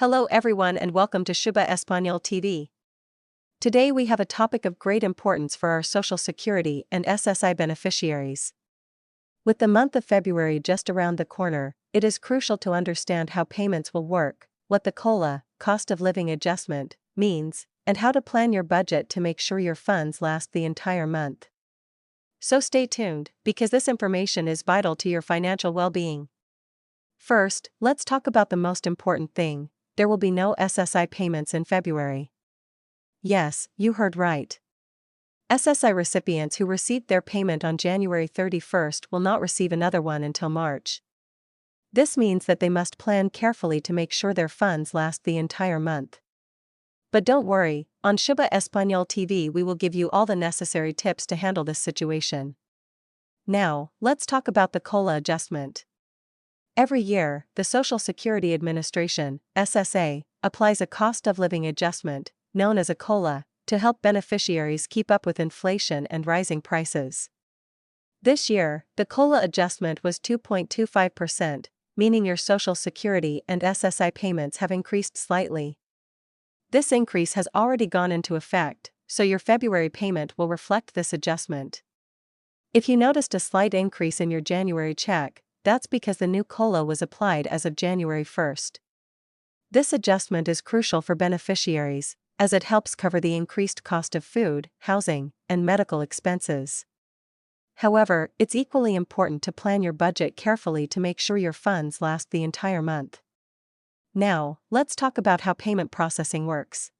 Hello everyone and welcome to Shuba Español TV. Today we have a topic of great importance for our Social Security and SSI beneficiaries. With the month of February just around the corner, it is crucial to understand how payments will work, what the COLA, cost of living adjustment, means, and how to plan your budget to make sure your funds last the entire month. So stay tuned, because this information is vital to your financial well-being. First, let's talk about the most important thing. There will be no SSI payments in February. Yes, you heard right. SSI recipients who received their payment on January 31st will not receive another one until March. This means that they must plan carefully to make sure their funds last the entire month. But don't worry, on Shuba Español TV we will give you all the necessary tips to handle this situation. Now, let's talk about the COLA adjustment. Every year, the Social Security Administration, SSA, applies a cost of living adjustment, known as a COLA, to help beneficiaries keep up with inflation and rising prices. This year, the COLA adjustment was 2.25%, meaning your Social Security and SSI payments have increased slightly. This increase has already gone into effect, so your February payment will reflect this adjustment. If you noticed a slight increase in your January check, that's because the new COLA was applied as of January 1st. This adjustment is crucial for beneficiaries, as it helps cover the increased cost of food, housing, and medical expenses. However, it's equally important to plan your budget carefully to make sure your funds last the entire month. Now, let's talk about how payment processing works.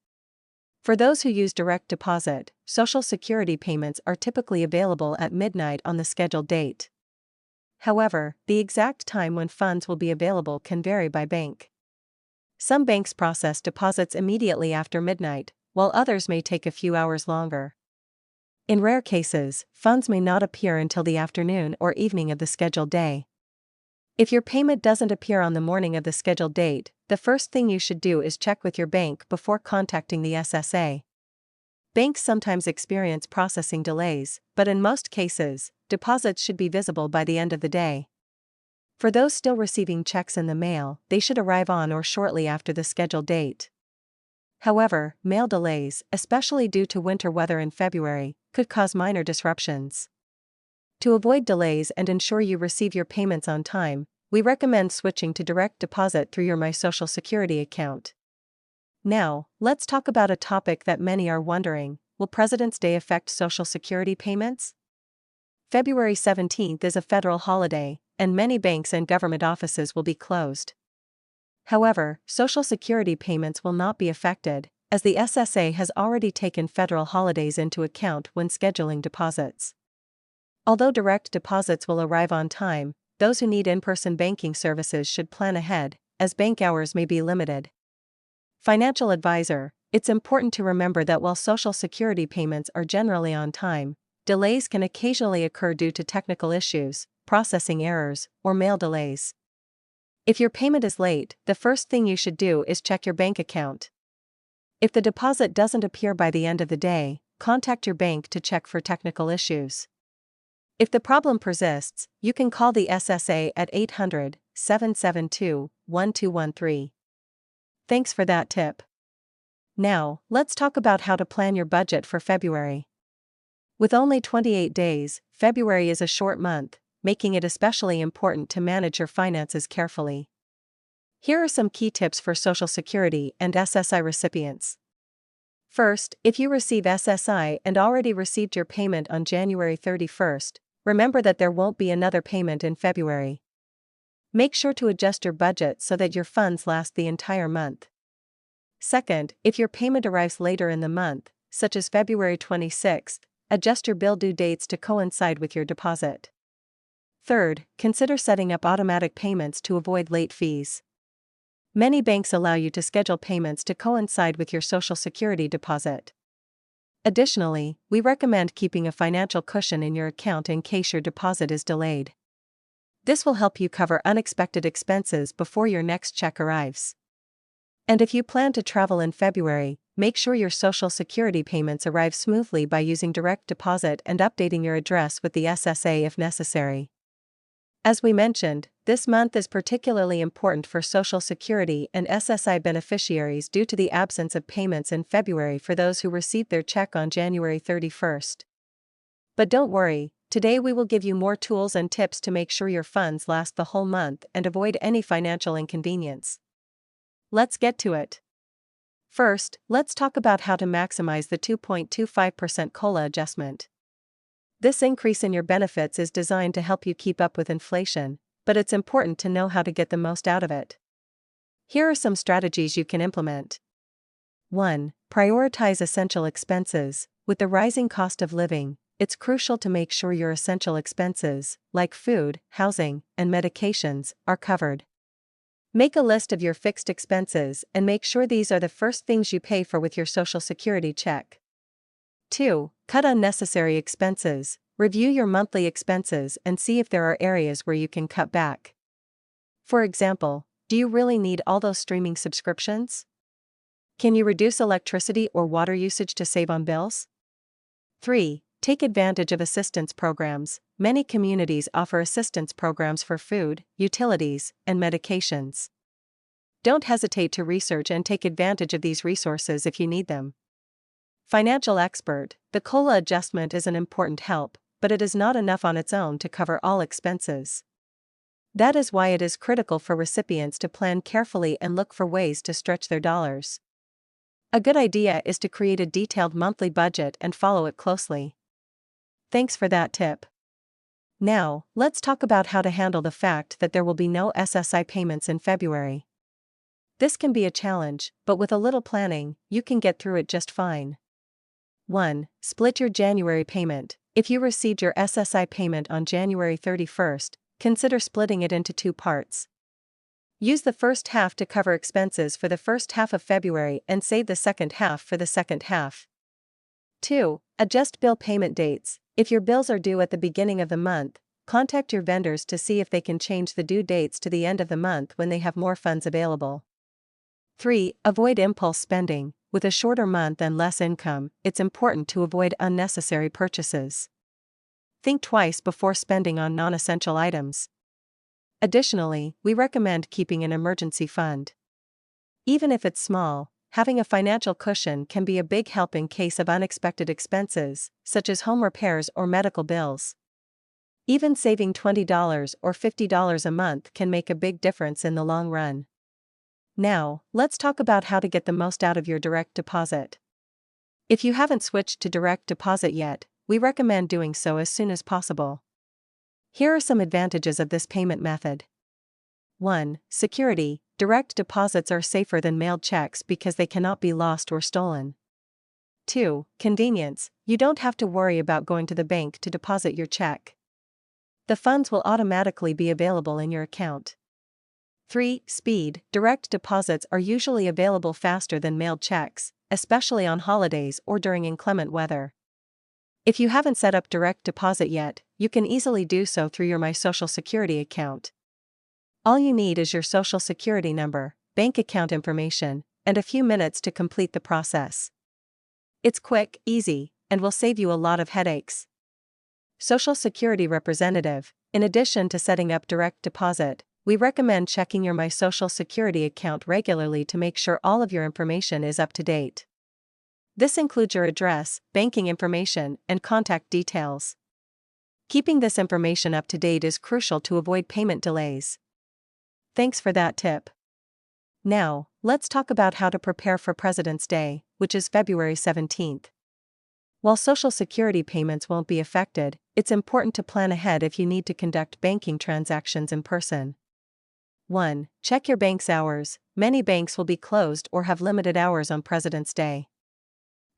For those who use direct deposit, Social Security payments are typically available at midnight on the scheduled date. However, the exact time when funds will be available can vary by bank. Some banks process deposits immediately after midnight, while others may take a few hours longer. In rare cases, funds may not appear until the afternoon or evening of the scheduled day. If your payment doesn't appear on the morning of the scheduled date, the first thing you should do is check with your bank before contacting the SSA. Banks sometimes experience processing delays, but in most cases, deposits should be visible by the end of the day. For those still receiving checks in the mail, they should arrive on or shortly after the scheduled date. However, mail delays, especially due to winter weather in February, could cause minor disruptions. To avoid delays and ensure you receive your payments on time, we recommend switching to direct deposit through your My Social Security account. Now, let's talk about a topic that many are wondering: will President's Day affect Social Security payments? February 17th is a federal holiday, and many banks and government offices will be closed. However, Social Security payments will not be affected, as the SSA has already taken federal holidays into account when scheduling deposits. Although direct deposits will arrive on time, those who need in-person banking services should plan ahead, as bank hours may be limited. Financial advisor: it's important to remember that while Social Security payments are generally on time, delays can occasionally occur due to technical issues, processing errors, or mail delays. If your payment is late, the first thing you should do is check your bank account. If the deposit doesn't appear by the end of the day, contact your bank to check for technical issues. If the problem persists, you can call the SSA at 800-772-1213. Thanks for that tip. Now, let's talk about how to plan your budget for February. With only 28 days, February is a short month, making it especially important to manage your finances carefully. Here are some key tips for Social Security and SSI recipients. First, if you receive SSI and already received your payment on January 31st, remember that there won't be another payment in February. Make sure to adjust your budget so that your funds last the entire month. Second, if your payment arrives later in the month, such as February 26th, adjust your bill due dates to coincide with your deposit. Third, consider setting up automatic payments to avoid late fees. Many banks allow you to schedule payments to coincide with your Social Security deposit. Additionally, we recommend keeping a financial cushion in your account in case your deposit is delayed. This will help you cover unexpected expenses before your next check arrives. And if you plan to travel in February, make sure your Social Security payments arrive smoothly by using direct deposit and updating your address with the SSA if necessary. As we mentioned, this month is particularly important for Social Security and SSI beneficiaries due to the absence of payments in February for those who received their check on January 31st. But don't worry, today we will give you more tools and tips to make sure your funds last the whole month and avoid any financial inconvenience. Let's get to it. First, let's talk about how to maximize the 2.25% COLA adjustment. This increase in your benefits is designed to help you keep up with inflation, but it's important to know how to get the most out of it. Here are some strategies you can implement. 1. Prioritize essential expenses. With the rising cost of living, it's crucial to make sure your essential expenses, like food, housing, and medications, are covered. Make a list of your fixed expenses and make sure these are the first things you pay for with your Social Security check. 2. Cut unnecessary expenses. Review your monthly expenses and see if there are areas where you can cut back. For example, do you really need all those streaming subscriptions? Can you reduce electricity or water usage to save on bills? 3. Take advantage of assistance programs. Many communities offer assistance programs for food, utilities, and medications. Don't hesitate to research and take advantage of these resources if you need them. Financial expert, the COLA adjustment is an important help, but it is not enough on its own to cover all expenses. That is why it is critical for recipients to plan carefully and look for ways to stretch their dollars. A good idea is to create a detailed monthly budget and follow it closely. Thanks for that tip. Now, let's talk about how to handle the fact that there will be no SSI payments in February. This can be a challenge, but with a little planning, you can get through it just fine. 1. Split your January payment. If you received your SSI payment on January 31st, consider splitting it into 2 parts. Use the first half to cover expenses for the first half of February and save the second half for the second half. 2. Adjust bill payment dates. If your bills are due at the beginning of the month, contact your vendors to see if they can change the due dates to the end of the month when they have more funds available. 3. Avoid impulse spending. With a shorter month and less income, it's important to avoid unnecessary purchases. Think twice before spending on non-essential items. Additionally, we recommend keeping an emergency fund. Even if it's small, having a financial cushion can be a big help in case of unexpected expenses, such as home repairs or medical bills. Even saving $20 or $50 a month can make a big difference in the long run. Now, let's talk about how to get the most out of your direct deposit. If you haven't switched to direct deposit yet, we recommend doing so as soon as possible. Here are some advantages of this payment method. 1. Security. Direct deposits are safer than mailed checks because they cannot be lost or stolen. 2. Convenience. You don't have to worry about going to the bank to deposit your check. The funds will automatically be available in your account. 3. Speed. Direct deposits are usually available faster than mailed checks, especially on holidays or during inclement weather. If you haven't set up direct deposit yet, you can easily do so through your My Social Security account. All you need is your Social Security number, bank account information, and a few minutes to complete the process. It's quick, easy, and will save you a lot of headaches. Social Security representative. In addition to setting up direct deposit, we recommend checking your My Social Security account regularly to make sure all of your information is up to date. This includes your address, banking information, and contact details. Keeping this information up to date is crucial to avoid payment delays. Thanks for that tip. Now, let's talk about how to prepare for President's Day, which is February 17th. While Social Security payments won't be affected, it's important to plan ahead if you need to conduct banking transactions in person. 1. Check your bank's hours. Many banks will be closed or have limited hours on President's Day.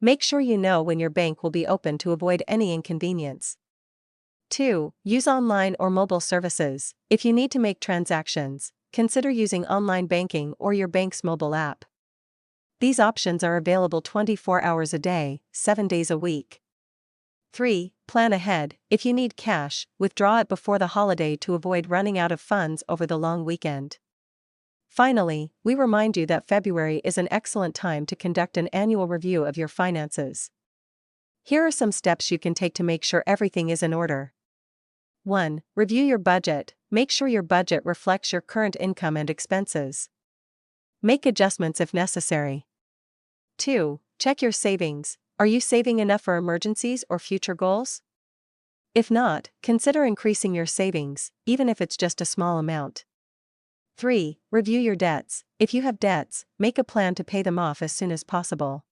Make sure you know when your bank will be open to avoid any inconvenience. 2. Use online or mobile services. If you need to make transactions, consider using online banking or your bank's mobile app. These options are available 24 hours a day, 7 days a week. 3. Plan ahead. If you need cash, withdraw it before the holiday to avoid running out of funds over the long weekend. Finally, we remind you that February is an excellent time to conduct an annual review of your finances. Here are some steps you can take to make sure everything is in order. 1. Review your budget. Make sure your budget reflects your current income and expenses. Make adjustments if necessary. 2. Check your savings. Are you saving enough for emergencies or future goals? If not, consider increasing your savings, even if it's just a small amount. 3. Review your debts. If you have debts, make a plan to pay them off as soon as possible.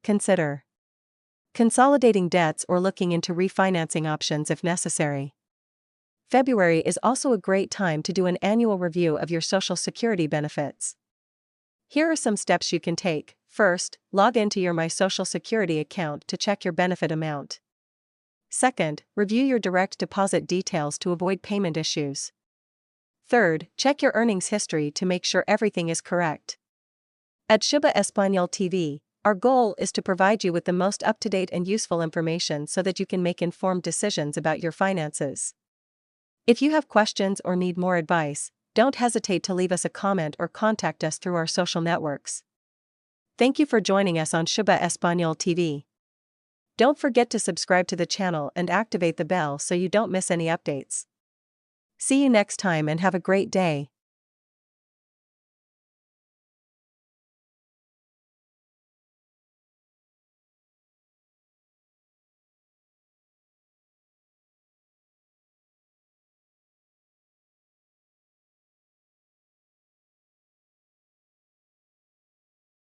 Consider consolidating debts or looking into refinancing options if necessary. February is also a great time to do an annual review of your Social Security benefits. Here are some steps you can take. First, log into your My Social Security account to check your benefit amount. Second, review your direct deposit details to avoid payment issues. Third, check your earnings history to make sure everything is correct. At Shubha Espanol TV, our goal is to provide you with the most up-to-date and useful information so that you can make informed decisions about your finances. If you have questions or need more advice, don't hesitate to leave us a comment or contact us through our social networks. Thank you for joining us on Shubha Espanol TV. Don't forget to subscribe to the channel and activate the bell so you don't miss any updates. See you next time and have a great day.